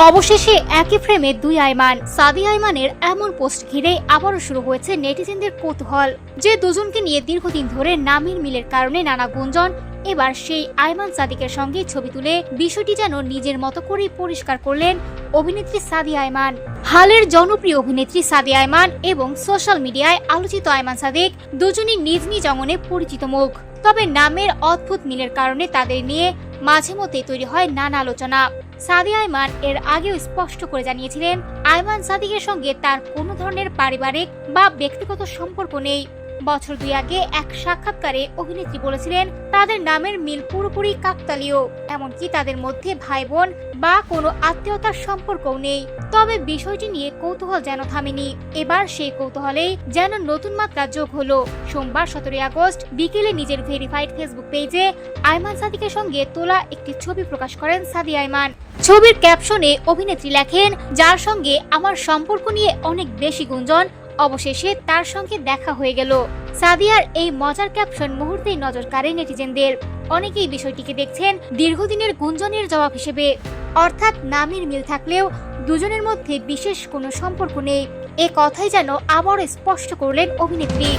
অবশেষে একই ফ্রেমে দুই আয়মান। সাদিয়া আয়মানের এমন পোস্ট ঘিরে আবারও শুরু হয়েছে নেটিজেনদের কৌতূহল। যে দুজনকে নিয়ে দীর্ঘদিন ধরে নামের মিলের কারণে নানা গুঞ্জন, এবার সেই আয়মান সাদিকের সঙ্গে ছবি তুলে বিষয়টি যেন নিজের মতো করেই পরিষ্কার করলেন অভিনেত্রী সাদিয়া আয়মান। হালের জনপ্রিয় অভিনেত্রী সাদিয়া আয়মান এবং সোশ্যাল মিডিয়ায় আলোচিত আয়মান সাদিক দুজনই নিজ নিজ অঙ্গনে পরিচিত মুখ। তবে নামের অদ্ভুত মিলের কারণে তাদের নিয়ে মাঝে মধ্যে তৈরি হয় নানা আলোচনা। সাদিয়া আয়মান এর আগেও স্পষ্ট করে জানিয়েছিলেন, আয়মান সাদিকের সঙ্গে তার কোনো ধরনের পারিবারিক বা ব্যক্তিগত সম্পর্ক নেই। বছর দুই আগে এক সাক্ষাৎকারে অভিনেত্রী বলেছিলেন, তাদের নামের মিল পুরোপুরি কাকতালীয়, এমনকি তাদের মধ্যে ভাই বোন বা কোনো আত্মীয়তার সম্পর্কও নেই। তবে বিষয়টি নিয়ে কৌতূহল যেন থামেনি। এবার সেই কৌতূহলেই যেন নতুন মাত্রা যোগ হলো। সোমবার 17 আগস্ট বিকেলে নিজের ভেরিফাইড ফেসবুক পেজে আয়মান সাদিকের সঙ্গে তোলা একটি ছবি প্রকাশ করেন সাদিয়া আয়মান। ছবির ক্যাপশনে অভিনেত্রী লেখেন, যার সঙ্গে আমার সম্পর্ক নিয়ে অনেক বেশি গুঞ্জন, অবশেষে তার সঙ্গে দেখা হয়ে গেল। সাদিয়ার এই মজার ক্যাপশন মুহূর্তেই নজর কাড়ে নেটিজেনদের। অনেকেই বিষয়টিকে দেখছেন দীর্ঘদিনের গুঞ্জনের জবাব হিসেবে, অর্থাৎ নামের মিল থাকলেও দুজনের মধ্যে বিশেষ কোনো সম্পর্ক নেই। এ কথাই যেন আবারও স্পষ্ট করলেন অভিনেত্রী।